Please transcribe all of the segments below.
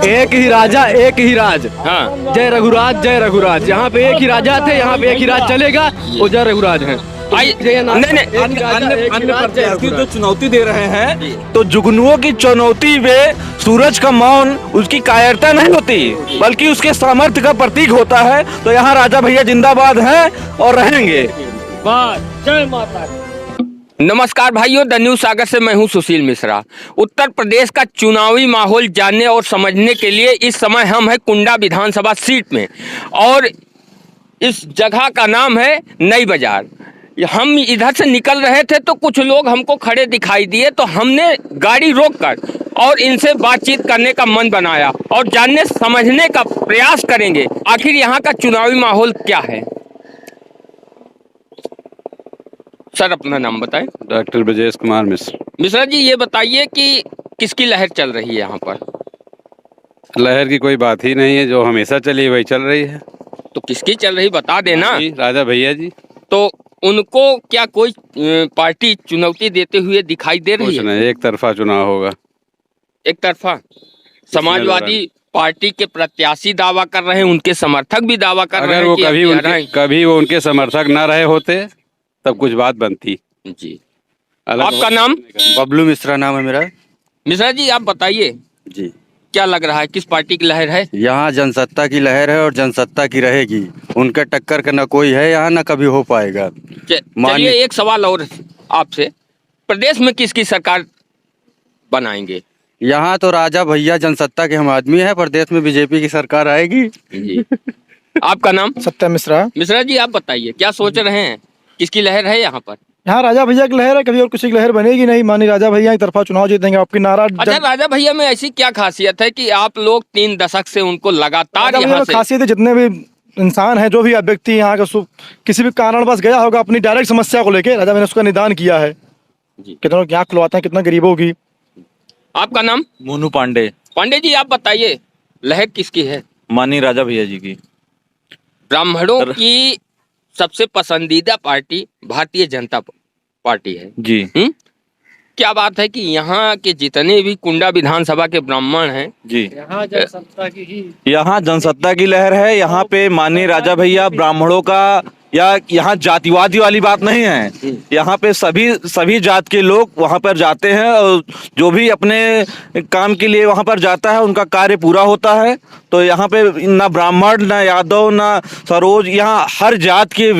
एक ही राजा एक ही राज। हाँ जय रघुराज जय रघुराज। यहाँ पे एक ही राजा थे, यहाँ पे एक ही राज चलेगा, वो जय रघुराज है। अन्य प्रत्याशी जो चुनौती दे रहे हैं, तो जुगनुओं की चुनौती में सूरज का मौन उसकी कायरता नहीं होती, बल्कि उसके सामर्थ्य का प्रतीक होता है। तो यहाँ राजा भैया जिंदाबाद हैं और रहेंगे। जय माता। नमस्कार भाइयों, द न्यूज़ सागर से मैं हूं सुशील मिश्रा। उत्तर प्रदेश का चुनावी माहौल जानने और समझने के लिए इस समय हम हैं कुंडा विधानसभा सीट में, और इस जगह का नाम है नई बाजार। हम इधर से निकल रहे थे तो कुछ लोग हमको खड़े दिखाई दिए, तो हमने गाड़ी रोककर और इनसे बातचीत करने का मन बनाया और जानने समझने का प्रयास करेंगे आखिर यहाँ का चुनावी माहौल क्या है। सर, अपना नाम बताएं। डॉक्टर ब्रजेश कुमार मिश्र। मिश्रा जी, ये बताइए कि किसकी लहर चल रही है यहाँ पर? लहर की कोई बात ही नहीं है, जो हमेशा चली वही चल रही है। तो किसकी चल रही बता देना। राजा भैया जी। तो उनको क्या कोई पार्टी चुनौती देते हुए दिखाई दे रही है? नहीं, एक तरफा चुनाव होगा। एक तरफा? समाजवादी पार्टी के प्रत्याशी दावा कर रहे हैं, उनके समर्थक भी दावा कर रहे हैं। अगर वो कभी वो उनके समर्थक ना रहे होते तब कुछ बात बनती जी। आपका नाम? बबलू मिश्रा नाम है मेरा। मिश्रा जी, आप बताइए जी, क्या लग रहा है, किस पार्टी की लहर है? यहाँ जनसत्ता की लहर है और जनसत्ता की रहेगी। उनका टक्कर का न कोई है यहाँ, न कभी हो पाएगा। चलिए, एक सवाल और आपसे, प्रदेश में किसकी सरकार बनाएंगे? यहाँ तो राजा भैया जनसत्ता के हम आदमी है, प्रदेश में बीजेपी की सरकार आएगी जी। आपका नाम? सत्या मिश्रा। मिश्रा जी, आप बताइए क्या सोच रहे हैं, किसकी लहर है यहाँ पर? यहाँ राजा भैया की लहर है, कभी और किसी की लहर बनेगी नहीं। मानी राजा भैया एक तरफा चुनाव जीतेंगे। आपकी नारा अच्छा, राजा भैया में ऐसी क्या खासियत है कि आप लोग 3 दशक से उनको लगातार यहाँ से? खासियत है, जितने भी इंसान है, जो भी व्यक्ति यहाँ का किसी भी कारणवश गया होगा अपनी डायरेक्ट समस्या को लेके, राजा भैया ने उसका निदान किया है। कितनों की आँख खुलवाते हैं, कितना गरीबों की। आपका नाम? मोनू पांडे। पांडे जी, आप बताइए लहर किसकी है? मानी राजा भैया जी की। ब्राह्मणों की सबसे पसंदीदा पार्टी भारतीय जनता पार्टी है जी। क्या बात है कि यहाँ के जितने भी कुंडा विधानसभा के ब्राह्मण हैं जी, यहाँ जनसत्ता की लहर है। यहाँ पे माननीय राजा भैया ब्राह्मणों का, या यहाँ जातिवादी वाली बात नहीं है। यहाँ पे सभी जात के लोग वहाँ पर जाते हैं, और जो भी अपने काम के लिए वहाँ पर जाता है उनका कार्य पूरा होता है। तो यहाँ पे ना ब्राह्मण, ना यादव, ना सरोज, यहाँ हर जात के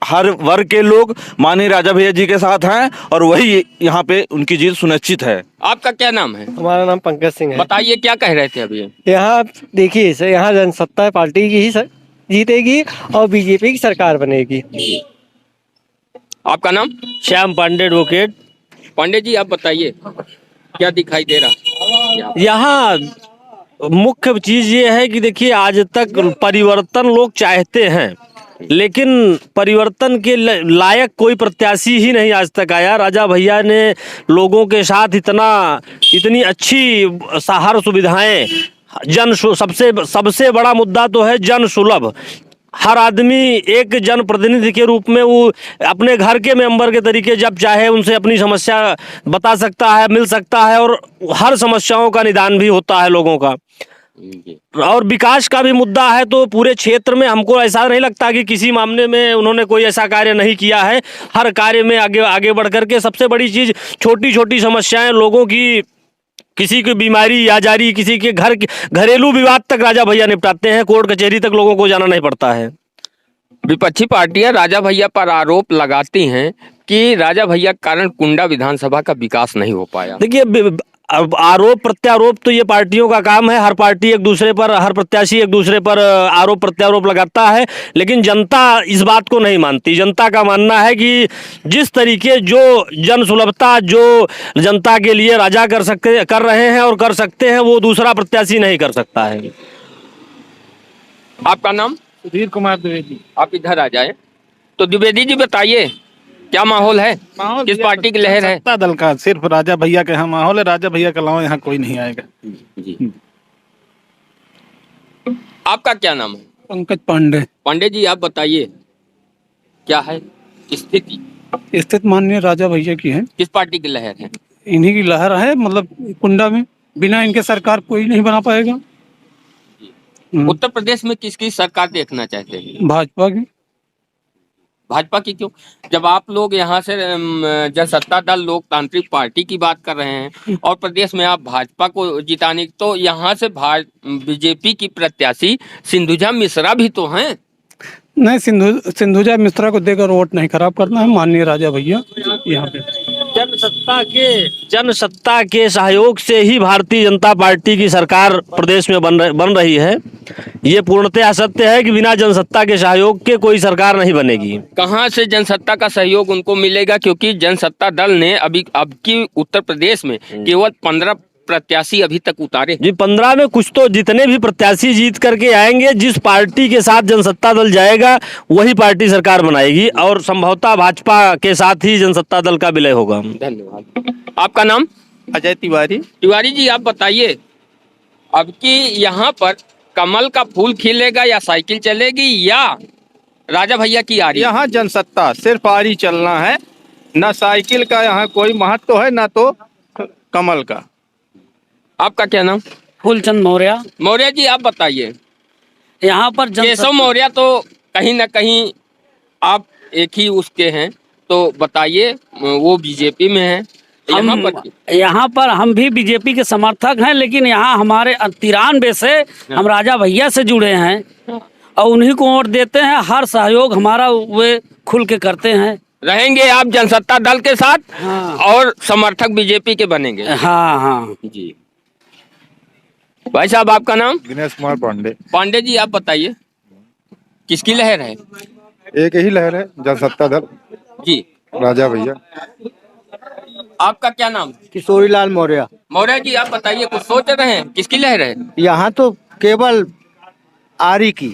हर वर्ग के लोग माननीय राजा भैया जी के साथ हैं, और वही यहाँ पे उनकी जीत सुनिश्चित है। आपका क्या नाम है? हमारा नाम पंकज सिंह है। बताइए क्या कह रहे थे अभी? यहाँ देखिए सर, यहाँ जनसत्ता पार्टी की ही जीतेगी और बीजेपी की सरकार बनेगी। आपका नाम? श्याम पांडे एडवोकेट। पांडे जी, आप बताइए क्या दिखाई दे रहा? यहाँ मुख्य चीज ये है कि देखिए, आज तक परिवर्तन लोग चाहते हैं, लेकिन परिवर्तन के लायक कोई प्रत्याशी ही नहीं आज तक आया। राजा भैया ने लोगों के साथ इतनी अच्छी हर सुविधाएं, सबसे बड़ा मुद्दा तो है जन सुलभ। हर आदमी एक जनप्रतिनिधि के रूप में वो अपने घर के मेंबर के तरीके जब चाहे उनसे अपनी समस्या बता सकता है, मिल सकता है, और हर समस्याओं का निदान भी होता है लोगों का। और विकास का भी मुद्दा है, तो पूरे क्षेत्र में हमको ऐसा नहीं लगता कि किसी मामले में उन्होंने कोई ऐसा कार्य नहीं किया है। हर कार्य में आगे बढ़ करके, सबसे बड़ी चीज छोटी छोटी समस्याएं लोगों की, किसी की बीमारी या जारी, किसी के घरेलू विवाद तक राजा भैया निपटाते हैं। कोर्ट कचहरी तक लोगों को जाना नहीं पड़ता है। विपक्षी पार्टियां राजा भैया पर आरोप लगाती हैं कि राजा भैया के कारण कुंडा विधानसभा का विकास नहीं हो पाया। देखिए, आरोप प्रत्यारोप तो ये पार्टियों का काम है। हर पार्टी एक दूसरे पर, हर प्रत्याशी एक दूसरे पर आरोप प्रत्यारोप लगाता है, लेकिन जनता इस बात को नहीं मानती। जनता का मानना है कि जिस तरीके जो जन सुलभता जो जनता के लिए राजा कर रहे हैं और कर सकते हैं, वो दूसरा प्रत्याशी नहीं कर सकता है। आपका नाम? सुधीर कुमार द्विवेदी। आप इधर आ जाए। तो द्विवेदी जी, बताइए क्या माहौल है, किस पार्टी की लहर है? सत्ता दल का, सिर्फ राजा भैया का यहाँ माहौल है। राजा भैया के अलावा यहाँ कोई नहीं आएगा जी। आपका क्या नाम है? पंकज पांडे। पांडे जी, आप बताइए क्या है स्थिति? स्थिति माननीय राजा भैया की है। किस पार्टी की लहर है? इन्हीं की लहर है, मतलब कुंडा में बिना इनके सरकार कोई नहीं बना पाएगा। उत्तर प्रदेश में किसकी सरकार देखना चाहते हैं? भाजपा की। भाजपा की क्यों? जब आप लोग यहाँ से जनसत्ता दल लोकतांत्रिक पार्टी की बात कर रहे हैं और प्रदेश में आप भाजपा को जिताने, तो यहाँ से बीजेपी की प्रत्याशी सिंधुजा मिश्रा भी तो हैं। नहीं, सिंधुजा मिश्रा को देकर वोट नहीं खराब करना है, माननीय राजा भैया यहाँ पे। जनसत्ता के सहयोग से ही भारतीय जनता पार्टी की सरकार प्रदेश में बन रही है। ये पूर्णतः सत्य है कि बिना जनसत्ता के सहयोग के कोई सरकार नहीं बनेगी। कहाँ से जनसत्ता का सहयोग उनको मिलेगा? क्योंकि जनसत्ता दल ने अब की उत्तर प्रदेश में केवल 15 प्रत्याशी अभी तक उतारे जी। 15 में कुछ तो जितने भी प्रत्याशी जीत करके आएंगे, जिस पार्टी के साथ जनसत्ता दल जाएगा वही पार्टी सरकार बनाएगी और संभवतः भाजपा के साथ ही जनसत्ता दल का विलय होगा। धन्यवाद। आपका नाम? अजय तिवारी। तिवारी जी, आप बताइए, अब की यहाँ पर कमल का फूल खिलेगा या साइकिल चलेगी या राजा भैया की आरी? यहाँ जनसत्ता सिर्फ आरी चलना है, ना साइकिल का यहाँ कोई महत्व है, ना तो कमल का। आपका क्या नाम? फूलचंद मौर्य। मौर्य जी, आप बताइए, यहाँ पर केशव मौर्य तो कहीं ना कहीं आप एक ही उसके हैं, तो बताइए, वो बीजेपी में है। यहाँ पर हम भी बीजेपी के समर्थक हैं, लेकिन यहाँ हमारे 93 से हम राजा भैया से जुड़े हैं और उन्हीं को वोट देते हैं। हर सहयोग हमारा वे खुल के करते हैं। रहेंगे आप जनसत्ता दल के साथ? हाँ। और समर्थक बीजेपी के बनेंगे? हाँ हाँ जी। भाई साहब, आपका नाम? दिनेश कुमार पांडे। पांडे जी, आप बताइए, किसकी लहर है? एक ही लहर है, जनसत्ता दल जी, राजा भैया। आपका क्या नाम? किशोरीलाल मौर्य। मौर्य जी, आप बताइए, कुछ सोच रहे हैं किसकी लहर है? यहाँ तो केवल आरी की,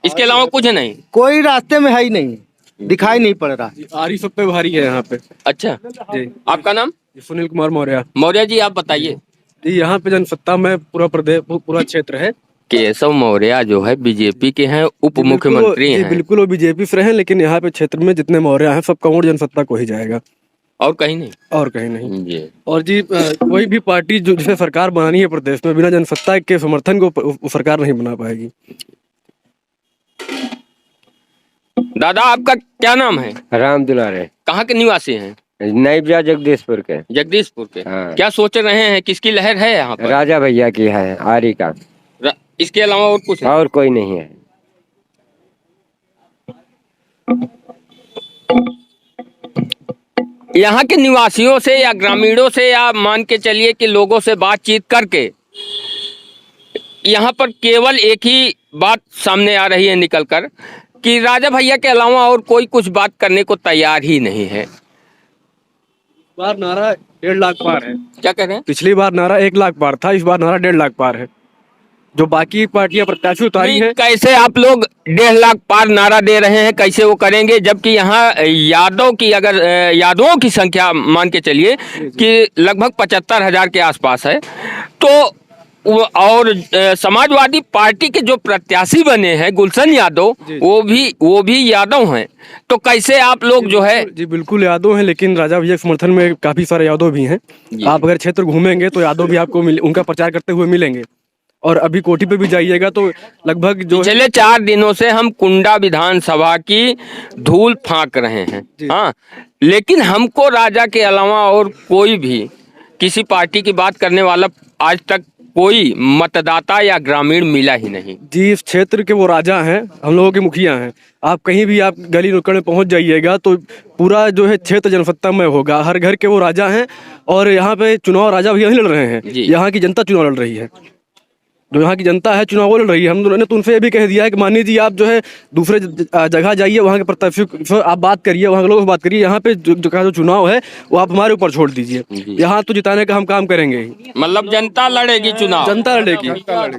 इसके अलावा कुछ नहीं? कोई रास्ते में है ही नहीं, दिखाई नहीं पड़ रहा। आरी सब पे भारी है यहाँ पे। अच्छा जी। आपका नाम? सुनील कुमार मौर्य। मौर्य जी, आप बताइए। जी, यहाँ पे जनसत्ता में पूरा प्रदेश, पूरा क्षेत्र है। केशव मौर्य जो है बीजेपी के हैं, उप मुख्यमंत्री हैं। बिल्कुल, वो बीजेपी से हैं, लेकिन यहाँ पे क्षेत्र में जितने मौर्य हैं सबका वोट जनसत्ता को ही जाएगा, और कहीं नहीं। और कहीं नहीं जी। और जी, कोई भी पार्टी जो जिसे सरकार बनानी है प्रदेश में, बिना जनसत्ता के समर्थन को सरकार नहीं बना पाएगी। दादा, आपका क्या नाम है? राम दुलारे। कहाँ के निवासी हैं? नई ब्रिया जगदीशपुर के। जगदीशपुर के। हाँ। क्या सोच रहे हैं, किसकी लहर है यहाँ पर? राजा भैया की है, आरी का। इसके अलावा और कुछ है? और कोई नहीं है। यहाँ के निवासियों से या ग्रामीणों से या मान के चलिए कि लोगों से बातचीत करके यहाँ पर केवल एक ही बात सामने आ रही है निकलकर कि राजा भैया के अलावा और कोई कुछ बात करने को तैयार ही नहीं है। बार नारा 1.5 लाख पार है। क्या कह रहे हैं? पिछली बार नारा 1 लाख पार था, इस बार नारा 1.5 लाख पार है। जो बाकी पार्टियां प्रत्याशी उतारी हैं। कैसे आप लोग 1.5 लाख पार नारा दे रहे हैं, कैसे वो करेंगे? जबकि यहाँ यादवों की संख्या मान के चलिए कि लगभग 75,000 के आसपास है, तो और समाजवादी पार्टी के जो प्रत्याशी बने हैं गुलशन यादव, वो भी यादव हैं, तो कैसे आप लोग जो है? जी बिल्कुल यादव हैं, लेकिन राजा भैया के समर्थन में काफी सारे यादव भी हैं। आप अगर क्षेत्र घूमेंगे तो यादव भी आपको उनका प्रचार करते हुए मिलेंगे, और अभी कोठी पे भी जाइएगा तो लगभग जो पिछले 4 दिनों से हम कुंडा विधानसभा की धूल फांक रहे हैं। हाँ, लेकिन हमको राजा के अलावा और कोई भी किसी पार्टी की बात करने वाला आज तक कोई मतदाता या ग्रामीण मिला ही नहीं। जी, इस क्षेत्र के वो राजा हैं, हम लोगों के मुखिया हैं। आप कहीं भी आप गली नुक्कड़ में पहुंच जाइएगा तो पूरा जो है क्षेत्र जनसत्ता में होगा, हर घर के वो राजा हैं, और यहाँ पे चुनाव राजा भैया नहीं लड़ रहे हैं, यहाँ की जनता चुनाव लड़ रही है। जो यहाँ की जनता है चुनाव लड़ रही है। हम लोगों ने तो उनसे ये भी कह दिया है कि मानिए जी, आप जो है दूसरे जगह जाइए, वहाँ के प्रत्याशी आप बात करिए, वहाँ के लोगों से बात करिए, यहाँ पे जो चुनाव है वो आप हमारे ऊपर छोड़ दीजिए, यहाँ तो जिताने का हम काम करेंगे। मतलब जनता लड़ेगी चुनाव? जनता लड़ेगी।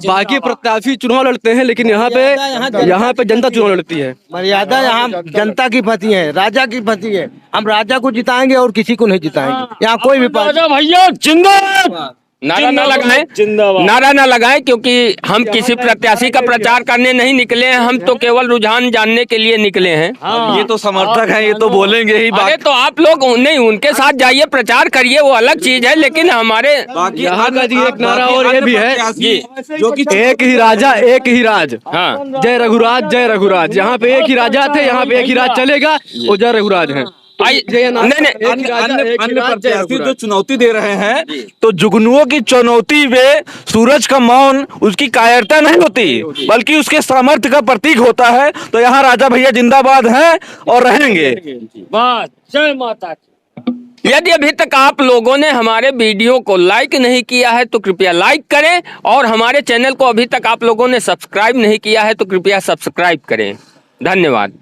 बाकी प्रत्याशी चुनाव लड़ते हैं, लेकिन यहाँ पे जनता चुनाव लड़ती है। मर्यादा यहाँ जनता की पति है, राजा की पति है। हम राजा को जिताएंगे और किसी को नहीं जिताएंगे। यहाँ कोई भी राजा भैया जिंदाबाद, नारा ना लगाएं, जिंदाबाद। नारा ना लगाएं, क्योंकि हम किसी प्रत्याशी का प्रचार करने नहीं निकले हैं, हम तो केवल रुझान जानने के लिए निकले हैं। ये तो समर्थक हैं, ये तो बोलेंगे ही। अरे तो आप लोग नहीं, उनके साथ जाइए, प्रचार करिए, वो अलग चीज है, लेकिन हमारे बाकी यहाँ का जी एक नारा और ये भी है जो कि एक ही राजा एक ही राज, हाँ जय रघुराज जय रघुराज। यहाँ पे एक ही राजा थे, यहाँ पे एक ही राज चलेगा, वो जय रघुराज है। अन्य प्रत्याशी जो चुनौती दे रहे हैं, तो जुगनुओं की चुनौती में सूरज का मौन उसकी कायरता नहीं होती, बल्कि उसके सामर्थ्य का प्रतीक होता है। तो यहाँ राजा भैया जिंदाबाद हैं और रहेंगे। जय माता की। यदि अभी तक आप लोगों ने हमारे वीडियो को लाइक नहीं किया है तो कृपया लाइक करें, और हमारे चैनल को अभी तक आप लोगों ने सब्सक्राइब नहीं किया है तो कृपया सब्सक्राइब करें। धन्यवाद।